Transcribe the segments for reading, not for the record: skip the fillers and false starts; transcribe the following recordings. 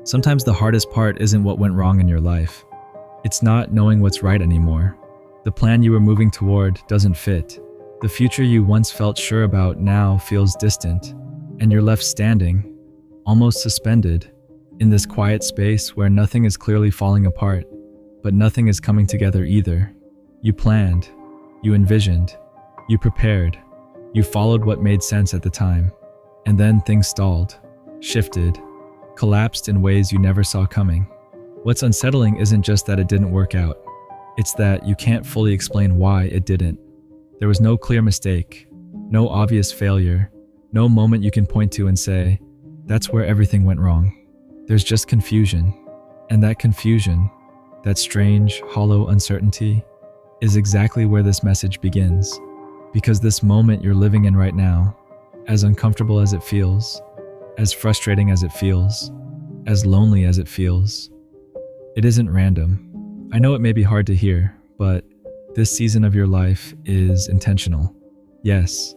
Sometimes the hardest part isn't what went wrong in your life. It's not knowing what's right anymore. The plan you were moving toward doesn't fit. The future you once felt sure about now feels distant, and you're left standing, almost suspended, in this quiet space where nothing is clearly falling apart, but nothing is coming together either. You planned, you envisioned, you prepared, you followed what made sense at the time, and then things stalled, shifted, collapsed in ways you never saw coming. What's unsettling isn't just that it didn't work out. It's that you can't fully explain why it didn't. There was no clear mistake, no obvious failure, no moment you can point to and say, that's where everything went wrong. There's just confusion. And that confusion, that strange, hollow uncertainty, is exactly where this message begins. Because this moment you're living in right now, as uncomfortable as it feels, as frustrating as it feels, as lonely as it feels, it isn't random. I know it may be hard to hear, but this season of your life is intentional. Yes,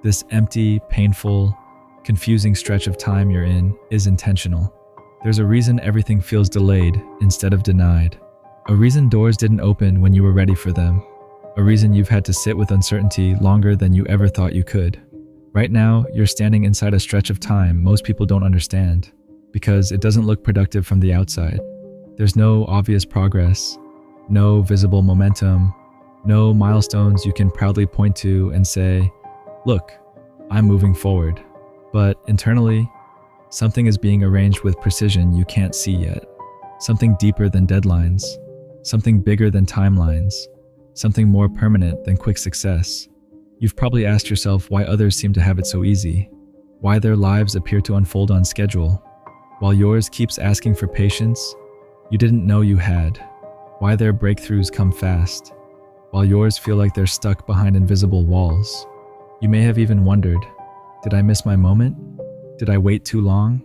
this empty, painful, confusing stretch of time you're in is intentional. There's a reason everything feels delayed instead of denied. A reason doors didn't open when you were ready for them. A reason you've had to sit with uncertainty longer than you ever thought you could. Right now, you're standing inside a stretch of time most people don't understand, because it doesn't look productive from the outside. There's no obvious progress, no visible momentum, no milestones you can proudly point to and say, look, I'm moving forward. But internally, something is being arranged with precision you can't see yet. Something deeper than deadlines, something bigger than timelines, something more permanent than quick success. You've probably asked yourself why others seem to have it so easy, why their lives appear to unfold on schedule, while yours keeps asking for patience you didn't know you had, why their breakthroughs come fast, while yours feel like they're stuck behind invisible walls. You may have even wondered, did I miss my moment? Did I wait too long?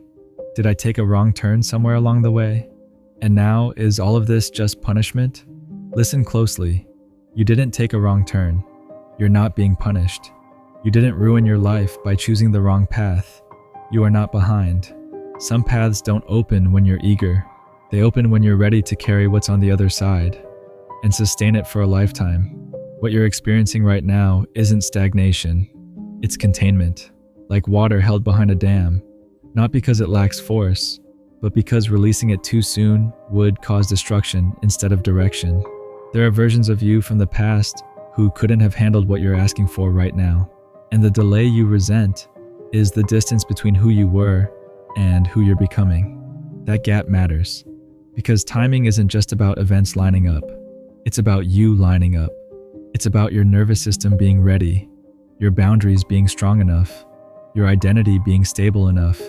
Did I take a wrong turn somewhere along the way? And now, is all of this just punishment? Listen closely. You didn't take a wrong turn. You're not being punished. You didn't ruin your life by choosing the wrong path. You are not behind. Some paths don't open when you're eager. They open when you're ready to carry what's on the other side and sustain it for a lifetime. What you're experiencing right now isn't stagnation. It's containment, like water held behind a dam, not because it lacks force, but because releasing it too soon would cause destruction instead of direction. There are versions of you from the past who couldn't have handled what you're asking for right now. And the delay you resent is the distance between who you were and who you're becoming. That gap matters, because timing isn't just about events lining up. It's about you lining up. It's about your nervous system being ready, your boundaries being strong enough, your identity being stable enough,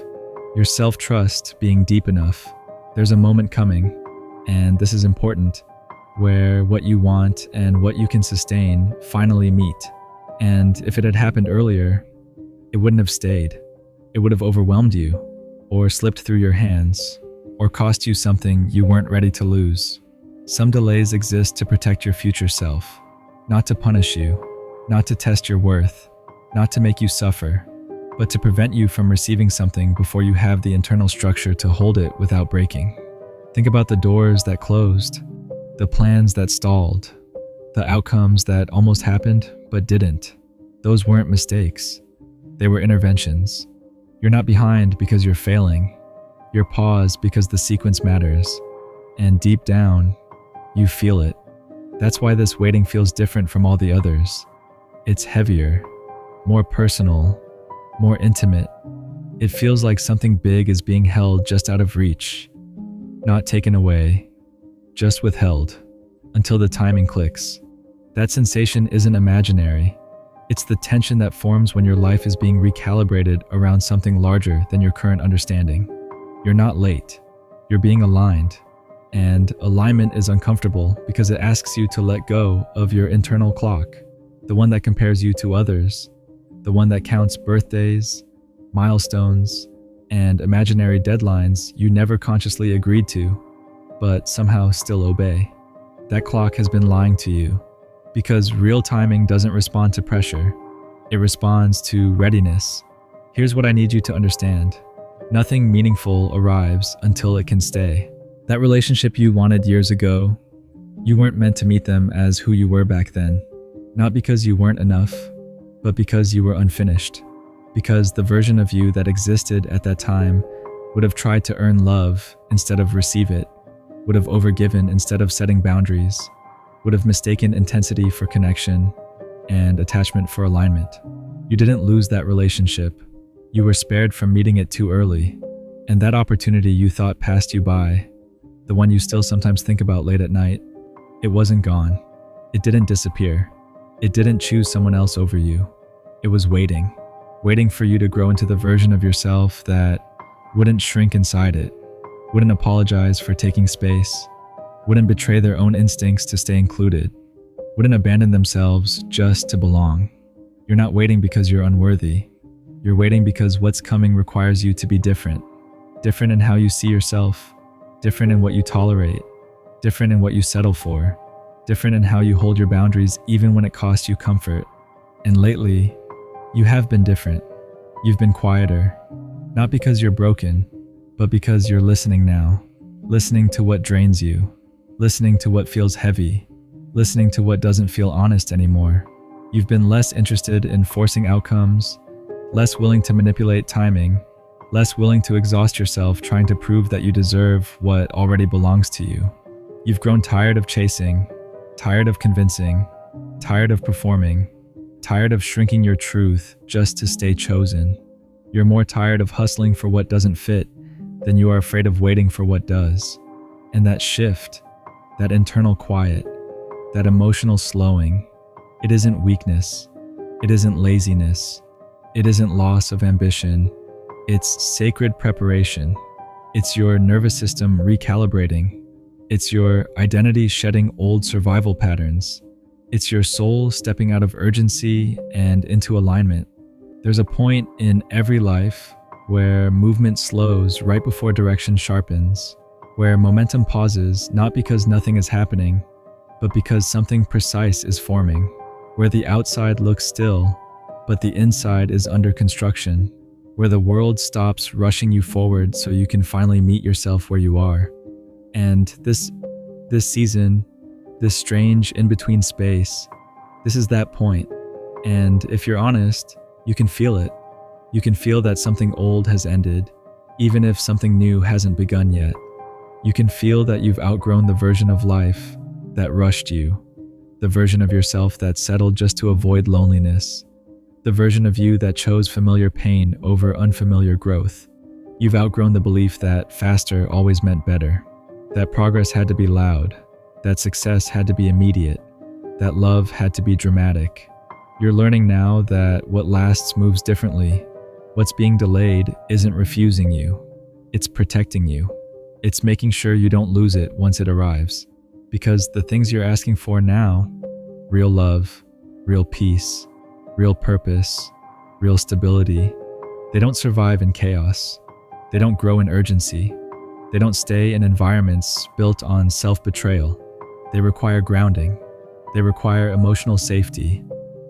your self-trust being deep enough. There's a moment coming, and this is important, where what you want and what you can sustain finally meet. And if it had happened earlier, it wouldn't have stayed. It would have overwhelmed you, or slipped through your hands, or cost you something you weren't ready to lose. Some delays exist to protect your future self, not to punish you, not to test your worth, not to make you suffer, but to prevent you from receiving something before you have the internal structure to hold it without breaking. Think about the doors that closed, the plans that stalled, the outcomes that almost happened but didn't. Those weren't mistakes. They were interventions. You're not behind because you're failing. You're paused because the sequence matters. And deep down, you feel it. That's why this waiting feels different from all the others. It's heavier, more personal, more intimate. It feels like something big is being held just out of reach, not taken away, just withheld, until the timing clicks. That sensation isn't imaginary. It's the tension that forms when your life is being recalibrated around something larger than your current understanding. You're not late. You're being aligned. And alignment is uncomfortable because it asks you to let go of your internal clock, the one that compares you to others, the one that counts birthdays, milestones, and imaginary deadlines you never consciously agreed to, but somehow still obey. That clock has been lying to you, because real timing doesn't respond to pressure. It responds to readiness. Here's what I need you to understand. Nothing meaningful arrives until it can stay. That relationship you wanted years ago, you weren't meant to meet them as who you were back then. Not because you weren't enough, but because you were unfinished. Because the version of you that existed at that time would have tried to earn love instead of receive it, would have overgiven instead of setting boundaries, would have mistaken intensity for connection and attachment for alignment. You didn't lose that relationship. You were spared from meeting it too early. And that opportunity you thought passed you by, the one you still sometimes think about late at night, it wasn't gone. It didn't disappear. It didn't choose someone else over you. It was waiting for you to grow into the version of yourself that wouldn't shrink inside it, wouldn't apologize for taking space, wouldn't betray their own instincts to stay included, wouldn't abandon themselves just to belong. You're not waiting because you're unworthy. You're waiting because what's coming requires you to be different. Different in how you see yourself, different in what you tolerate, different in what you settle for, different in how you hold your boundaries even when it costs you comfort. And lately, you have been different. You've been quieter, not because you're broken, but because you're listening now, listening to what drains you, listening to what feels heavy, listening to what doesn't feel honest anymore. You've been less interested in forcing outcomes, less willing to manipulate timing, less willing to exhaust yourself trying to prove that you deserve what already belongs to you. You've grown tired of chasing, tired of convincing, tired of performing, tired of shrinking your truth just to stay chosen. You're more tired of hustling for what doesn't fit than you are afraid of waiting for what does. And that shift, that internal quiet, that emotional slowing, it isn't weakness, it isn't laziness, it isn't loss of ambition, it's sacred preparation. It's your nervous system recalibrating. It's your identity shedding old survival patterns. It's your soul stepping out of urgency and into alignment. There's a point in every life where movement slows right before direction sharpens, where momentum pauses not because nothing is happening, but because something precise is forming, where the outside looks still, but the inside is under construction, where the world stops rushing you forward so you can finally meet yourself where you are. And this season, this strange in-between space, this is that point. And if you're honest, you can feel it. You can feel that something old has ended, even if something new hasn't begun yet. You can feel that you've outgrown the version of life that rushed you, the version of yourself that settled just to avoid loneliness, the version of you that chose familiar pain over unfamiliar growth. You've outgrown the belief that faster always meant better, that progress had to be loud, that success had to be immediate, that love had to be dramatic. You're learning now that what lasts moves differently. What's being delayed isn't refusing you, it's protecting you. It's making sure you don't lose it once it arrives. Because the things you're asking for now, real love, real peace, real purpose, real stability, they don't survive in chaos. They don't grow in urgency. They don't stay in environments built on self-betrayal. They require grounding. They require emotional safety.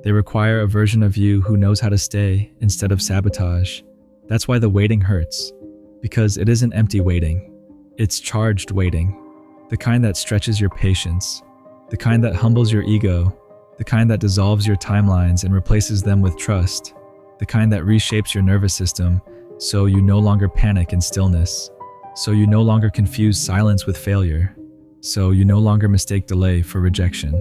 They require a version of you who knows how to stay instead of sabotage. That's why the waiting hurts, because it isn't empty waiting. It's charged waiting, the kind that stretches your patience, the kind that humbles your ego, the kind that dissolves your timelines and replaces them with trust, the kind that reshapes your nervous system so you no longer panic in stillness, so you no longer confuse silence with failure, so you no longer mistake delay for rejection,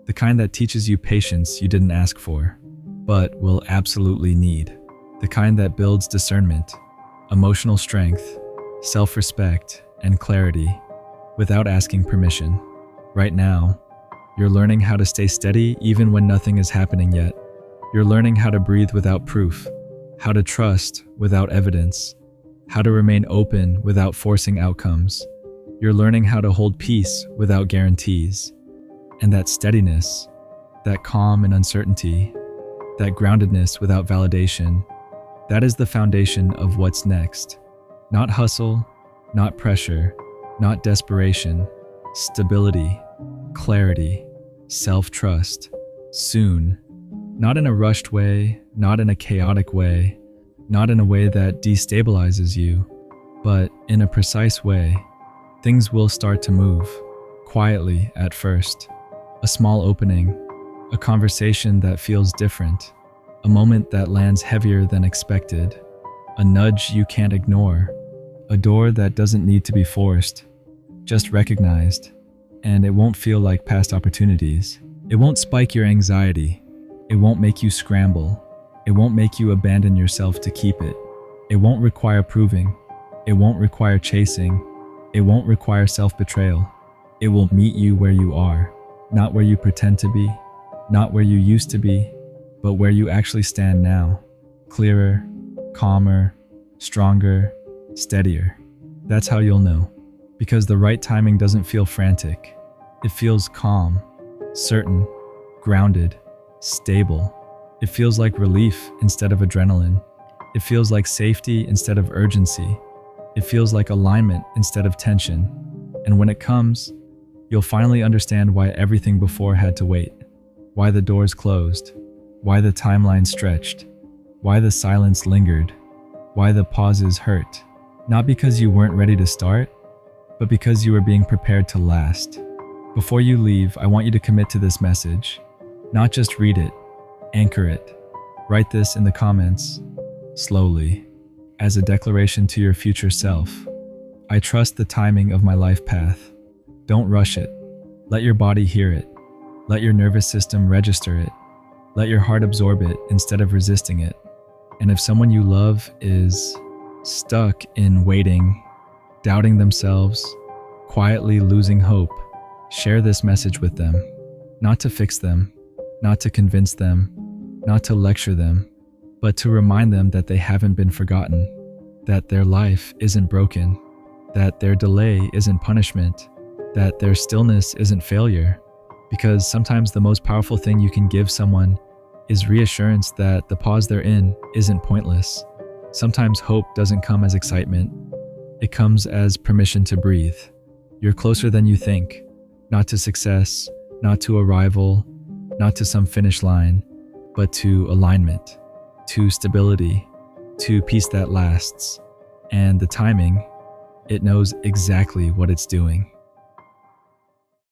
the kind that teaches you patience you didn't ask for, but will absolutely need, the kind that builds discernment, emotional strength, self-respect, and clarity without asking permission. Right now, you're learning how to stay steady even when nothing is happening yet. You're learning how to breathe without proof, how to trust without evidence, how to remain open without forcing outcomes. You're learning how to hold peace without guarantees. And that steadiness, that calm in uncertainty, that groundedness without validation, that is the foundation of what's next. Not hustle, not pressure, not desperation, stability, clarity, self-trust, soon, not in a rushed way, not in a chaotic way, not in a way that destabilizes you, but in a precise way. Things will start to move, quietly at first. A small opening, a conversation that feels different, a moment that lands heavier than expected, a nudge you can't ignore, a door that doesn't need to be forced, just recognized. And it won't feel like past opportunities. It won't spike your anxiety. It won't make you scramble. It won't make you abandon yourself to keep it. It won't require proving. It won't require chasing. It won't require self-betrayal. It will meet you where you are, not where you pretend to be, not where you used to be, but where you actually stand now. Clearer, calmer, stronger, steadier. That's how you'll know. Because the right timing doesn't feel frantic. It feels calm, certain, grounded, stable. It feels like relief instead of adrenaline. It feels like safety instead of urgency. It feels like alignment instead of tension. And when it comes, you'll finally understand why everything before had to wait. Why the doors closed. Why the timeline stretched. Why the silence lingered. Why the pauses hurt. Not because you weren't ready to start, but because you were being prepared to last. Before you leave, I want you to commit to this message. Not just read it, anchor it. Write this in the comments, slowly, as a declaration to your future self. I trust the timing of my life path. Don't rush it. Let your body hear it. Let your nervous system register it. Let your heart absorb it instead of resisting it. And if someone you love is stuck in waiting, doubting themselves, quietly losing hope, share this message with them. Not to fix them, not to convince them, not to lecture them, but to remind them that they haven't been forgotten, that their life isn't broken, that their delay isn't punishment, that their stillness isn't failure. Because sometimes the most powerful thing you can give someone is reassurance that the pause they're in isn't pointless. Sometimes hope doesn't come as excitement. It comes as permission to breathe. You're closer than you think, not to success, not to arrival, not to some finish line, but to alignment, to stability, to peace that lasts. And the timing, it knows exactly what it's doing.